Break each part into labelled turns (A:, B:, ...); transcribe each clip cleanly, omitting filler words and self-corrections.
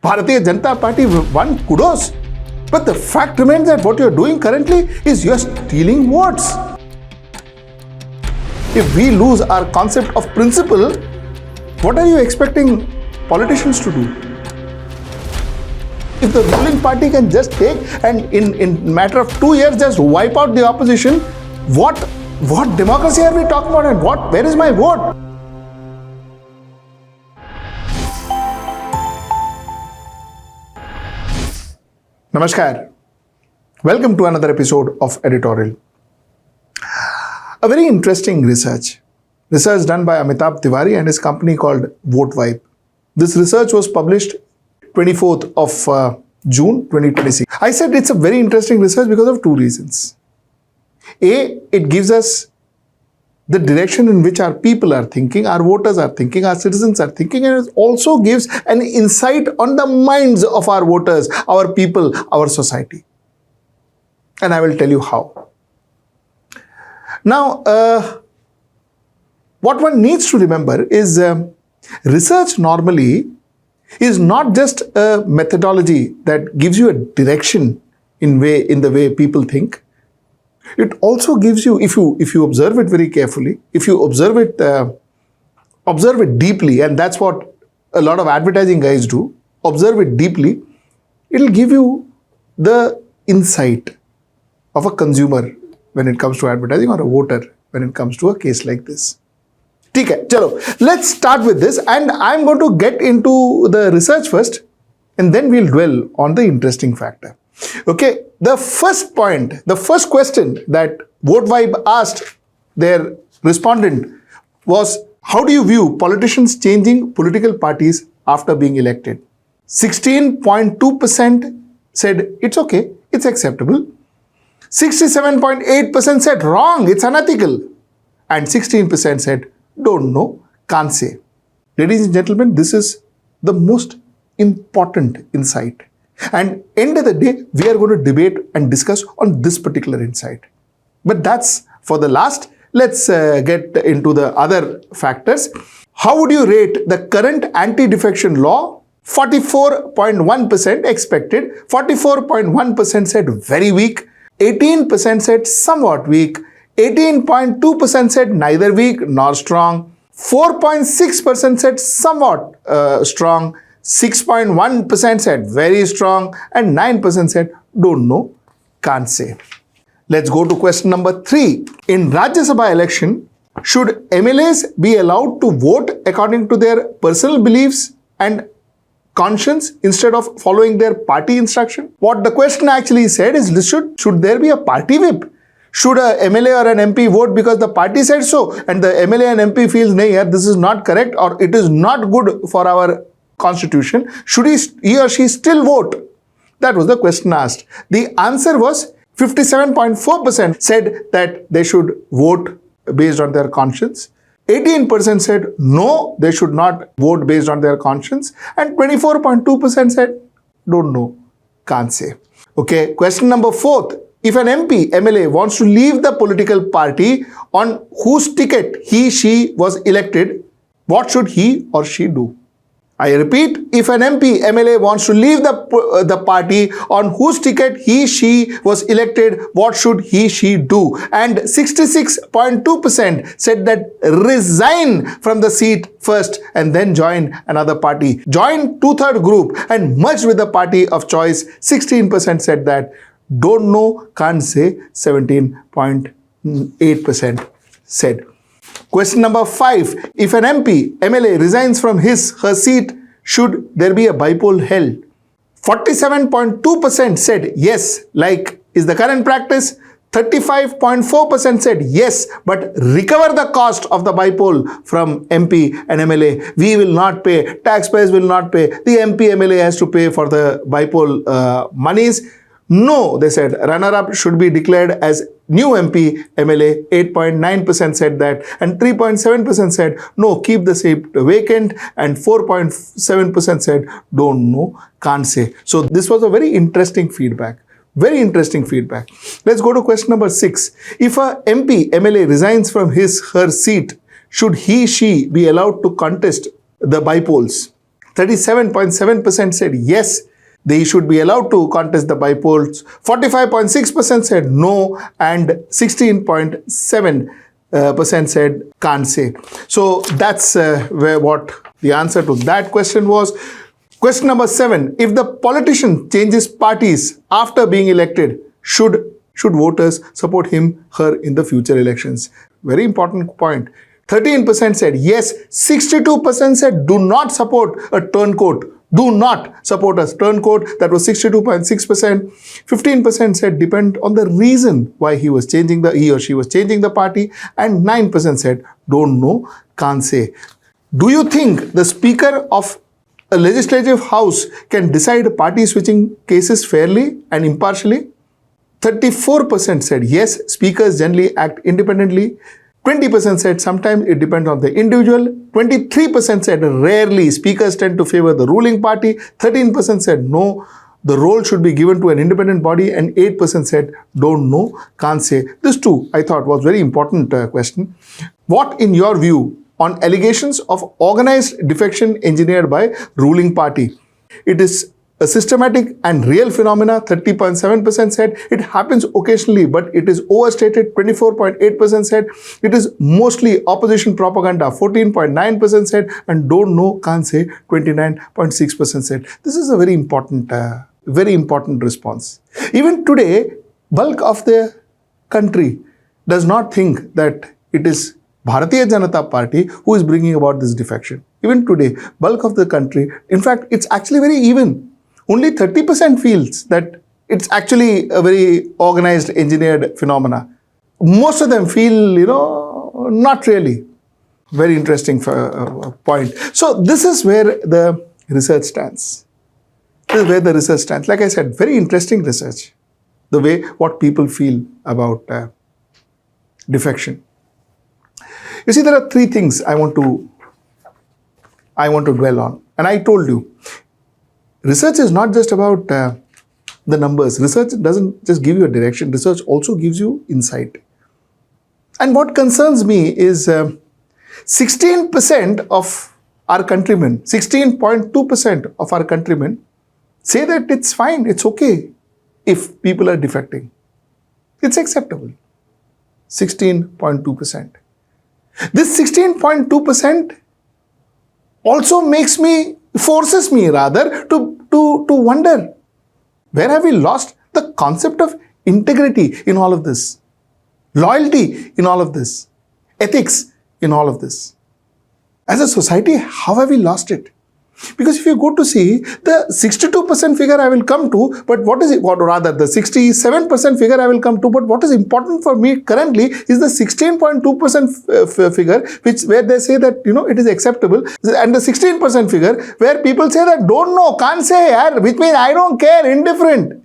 A: Bharatiya Janata Party won kudos. But the fact remains that what you're doing currently is you're stealing votes. If we lose our concept of principle, what are you expecting politicians to do? If the ruling party can just take and in matter of 2 years just wipe out the opposition, what democracy are we talking about, and where is my vote? Namaskar. Welcome to another episode of Editorial. A very interesting research done by Amitabh Tiwari and his company called VoteVibe. This research was published 24th of June 2026. I said it's a very interesting research because of two reasons. A, it gives us the direction in which our people are thinking, our voters are thinking, our citizens are thinking, and it also gives an insight on the minds of our voters, our people, our society. And I will tell you how. Now, what one needs to remember is research normally is not just a methodology that gives you a direction in the way people think. It also gives you, if you observe it very carefully, if you observe it deeply, and that's what a lot of advertising guys do, observe it deeply, it'll give you the insight of a consumer when it comes to advertising, or a voter when it comes to a case like this. Okay, chalo, let's start with this, and I'm going to get into the research first, and then we'll dwell on the interesting factor. Okay, the first question that VoteVibe asked their respondent was, how do you view politicians changing political parties after being elected? 16.2% said it's okay, it's acceptable. 67.8% said wrong, it's unethical. And 16% said don't know, can't say. Ladies and gentlemen, this is the most important insight. And end of the day, we are going to debate and discuss on this particular insight. But that's for the last. Let's get into the other factors. How would you rate the current anti-defection law? 44.1% expected, 44.1% said very weak, 18% said somewhat weak, 18.2% said neither weak nor strong, 4.6% said somewhat strong, 6.1% said very strong, and 9% said don't know, can't say. Let's go to question number 3. In Rajya Sabha election, should MLAs be allowed to vote according to their personal beliefs and conscience instead of following their party instruction? What the question actually said is, should there be a party whip? Should a MLA or an MP vote because the party said so, and the MLA and MP feels, nay, this is not correct, or it is not good for our constitution? Should he or she still vote? That was the question asked. The answer was 57.4% said that they should vote based on their conscience. 18% said no, they should not vote based on their conscience. And 24.2% said don't know, can't say. Okay, question number 4. If an MP, MLA wants to leave the political party on whose ticket he/she was elected, what should he or she do? I repeat, if an MP, MLA wants to leave the party on whose ticket he/she was elected, what should he/she do? And 66.2% said that resign from the seat first and then join another party. Join 2/3 group and merge with the party of choice. 16% said that. Don't know, can't say. 17.8% said. Question number 5. If an MP, MLA resigns from her seat, should there be a bypoll held? 47.2% said yes, like is the current practice. 35.4% said yes, but recover the cost of the bypoll from MP and MLA. We will not pay, taxpayers will not pay, the MP, MLA has to pay for the bypoll monies. No, they said runner-up should be declared as new MP, MLA. 8.9% said that, and 3.7% said no, keep the seat vacant, and 4.7% said don't know, can't say. So this was a very interesting feedback. Very interesting feedback. Let's go to question number 6. If a MP, MLA resigns from her seat, should he/she be allowed to contest the bypolls? 37.7% said yes, they should be allowed to contest the by-polls. 45.6% said no, and 16.7% said can't say. So that's what the answer to that question was. Question number 7. If the politician changes parties after being elected, should voters support him, her in the future elections? Very important point. 13% said yes. 62% said do not support a turncoat. Do not support a turncoat. That was 62.6%. 15% said depend on the reason why he or she was changing the party. And 9% said don't know, can't say. Do you think the Speaker of a legislative house can decide party switching cases fairly and impartially? 34% said yes, speakers generally act independently. 20% said sometimes it depends on the individual. 23% said rarely, speakers tend to favor the ruling party. 13% said no, the role should be given to an independent body. And 8% said don't know, can't say. This too, I thought, was very important question. What, in your view, on allegations of organized defection engineered by ruling party? It is a systematic and real phenomena. 30.7% said it happens occasionally, but it is overstated. 24.8% said it is mostly opposition propaganda. 14.9% said and don't know, can't say. 29.6% said. This is a very important response. Even today, bulk of the country does not think that it is Bharatiya Janata Party who is bringing about this defection. Even today, bulk of the country, in fact, it's actually very even. Only 30% feels that it's actually a very organized, engineered phenomena. Most of them feel, not really. Very interesting point. So this is where the research stands. Like I said, very interesting research. The way what people feel about defection. You see, there are 3 things I want to dwell on. And I told you, research is not just about the numbers. Research doesn't just give you a direction. Research also gives you insight. And what concerns me is 16% of our countrymen, 16.2% of our countrymen say that it's fine, it's okay if people are defecting. It's acceptable. 16.2%. This 16.2% also forces me to wonder, where have we lost the concept of integrity in all of this? Loyalty in all of this? Ethics in all of this? As a society, how have we lost it? Because if you go to see the 62% figure I will come to, but the 67% figure I will come to, but what is important for me currently is the 16.2% figure, where they say that, it is acceptable, and the 16% figure where people say that don't know, can't say, which means I don't care, indifferent.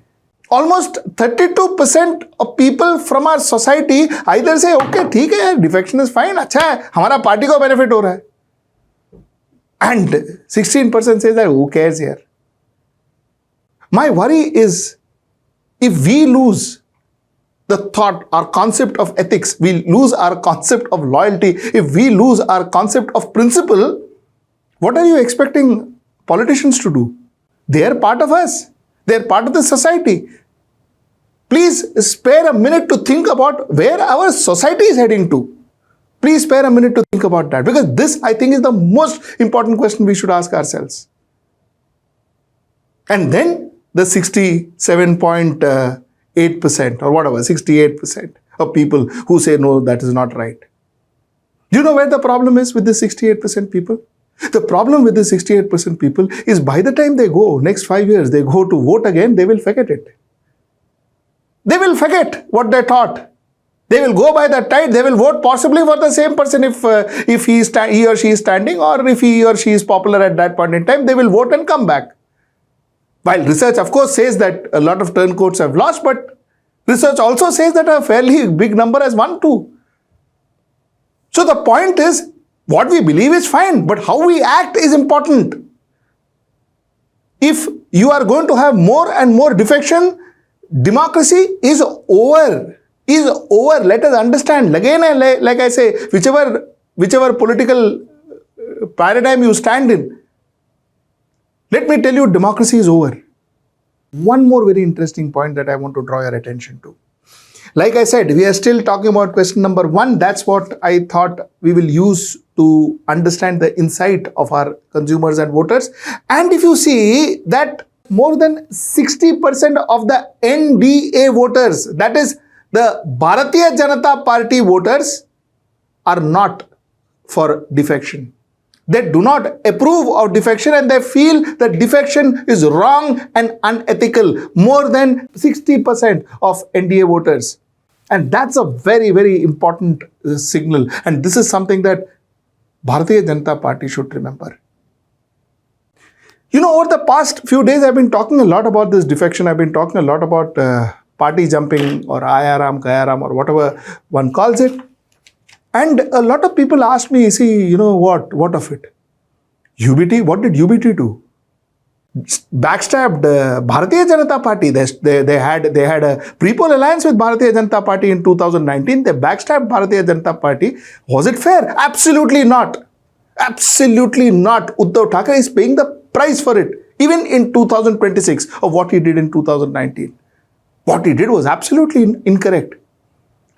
A: Almost 32% of people from our society either say, okay, ठीक है, defection is fine, अच्छा है, हमारा party को benefit हो रहा है. And 16% says that who cares here? My worry is if we lose the thought, our concept of ethics, we lose our concept of loyalty, if we lose our concept of principle, what are you expecting politicians to do? They are part of us. They are part of the society. Please spare a minute to think about where our society is heading to. Please spare a minute to think about that, because this, I think, is the most important question we should ask ourselves. And then the 67.8% or whatever, 68% of people who say, no, that is not right. Do you know where the problem is with the 68% people? The problem with the 68% people is by the time they go, next 5 years, they go to vote again, they will forget it. They will forget what they thought. They will go by that tide. They will vote possibly for the same person if he or she is standing, or if he or she is popular at that point in time. They will vote and come back. While research, of course, says that a lot of turncoats have lost, but research also says that a fairly big number has won too. So the point is, what we believe is fine, but how we act is important. If you are going to have more and more defection, democracy is over. Let us understand. Again, like I say, whichever political paradigm you stand in, Let me tell you, democracy is over. One more very interesting point that I want to draw your attention to. Like I said, we are still talking about question number 1. That's what I thought we will use to understand the insight of our consumers and voters. And if you see that more than 60% of the NDA voters, that is the Bharatiya Janata Party voters, are not for defection. They do not approve of defection and they feel that defection is wrong and unethical. More than 60% of NDA voters. And that's a very, very important signal. And this is something that Bharatiya Janata Party should remember. You know, over the past few days, I've been talking a lot about this defection. I've been talking a lot about party jumping or Ayaram, Kayaram or whatever one calls it. And a lot of people ask me, see, you know what of it? UBT, what did UBT do? Backstabbed Bharatiya Janata Party. They had a pre-poll alliance with Bharatiya Janata Party in 2019. They backstabbed Bharatiya Janata Party. Was it fair? Absolutely not. Absolutely not. Uddhav Thackeray is paying the price for it, even in 2026, of what he did in 2019. What he did was absolutely incorrect.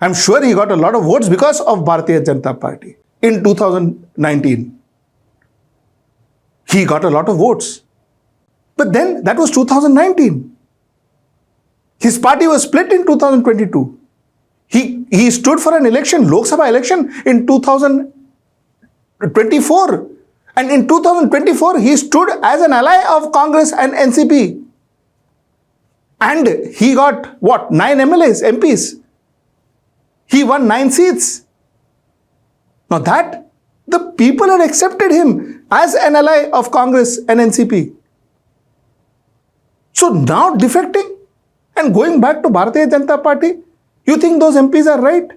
A: I'm sure he got a lot of votes because of Bharatiya Janata Party in 2019. He got a lot of votes. But then that was 2019. His party was split in 2022. He stood for an election, Lok Sabha election in 2024. And in 2024, he stood as an ally of Congress and NCP. And he got, what, 9 MLAs, MPs. He won 9 seats. Now that, the people had accepted him as an ally of Congress and NCP. So now defecting and going back to Bharatiya Janata Party, you think those MPs are right?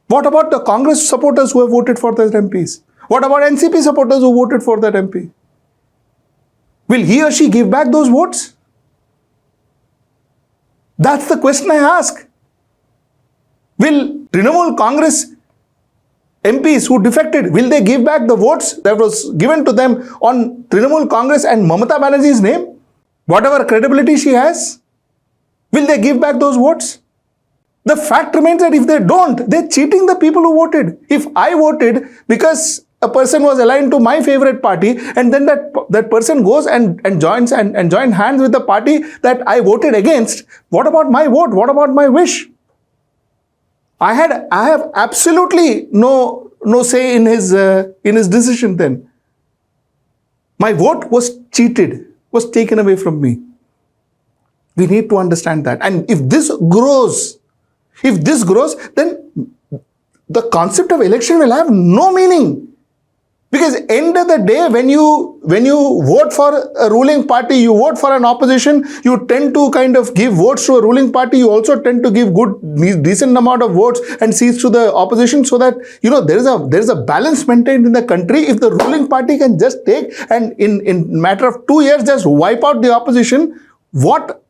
A: What about the Congress supporters who have voted for those MPs? What about NCP supporters who voted for that MP? Will he or she give back those votes? That's the question I ask. Will Trinamool Congress MPs who defected, will they give back the votes that was given to them on Trinamool Congress and Mamata Banerjee's name? Whatever credibility she has, will they give back those votes? The fact remains that if they don't, they're cheating the people who voted. If I voted because a person was aligned to my favorite party and then that person goes and joins hands with the party that I voted against, what about my vote? What about my wish? I have absolutely no say in his decision then. My vote was cheated, was taken away from me. We need to understand that. And if this grows, then the concept of election will have no meaning. Because end of the day, when you vote for a ruling party, you vote for an opposition, you tend to kind of give votes to a ruling party, you also tend to give decent amount of votes and seats to the opposition, so that, you know, there is a balance maintained in the country. If the ruling party can just take and in matter of 2 years just wipe out the opposition, what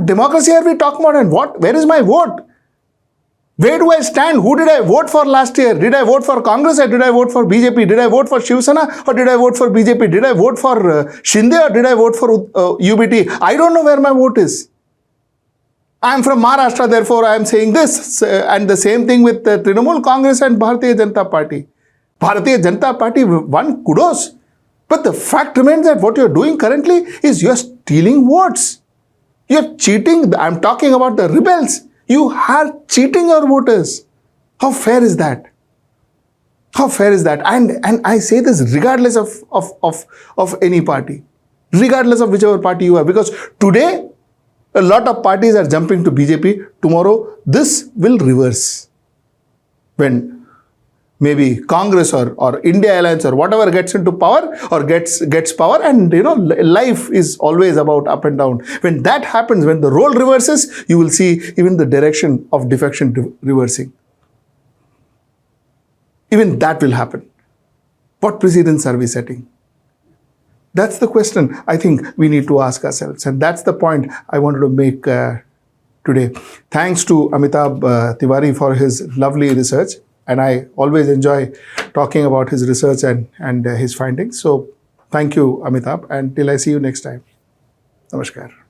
A: democracy are we talking about, and where is my vote? Where do I stand? Who did I vote for last year? Did I vote for Congress or did I vote for BJP? Did I vote for Shiv Sena or did I vote for BJP? Did I vote for Shinde or did I vote for UBT? I don't know where my vote is. I am from Maharashtra, therefore I am saying this. And the same thing with Trinamool Congress and Bharatiya Janata Party. Bharatiya Janata Party won, kudos. But the fact remains that what you are doing currently is you are stealing votes. You are cheating. I am talking about the rebels. You are cheating your voters. How fair is that? How fair is that? And I say this regardless of any party, regardless of whichever party you are, because today a lot of parties are jumping to BJP. Tomorrow this will reverse. When maybe Congress or India Alliance or whatever gets into power or gets power, and you know, life is always about up and down. When that happens, when the role reverses, you will see even the direction of defection reversing. Even that will happen. What precedents are we setting? That's the question I think we need to ask ourselves, and that's the point I wanted to make today. Thanks to Amitabh Tiwari for his lovely research. And I always enjoy talking about his research and his findings. So Thank you, Amitabh, and till I see you next time. Namaskar.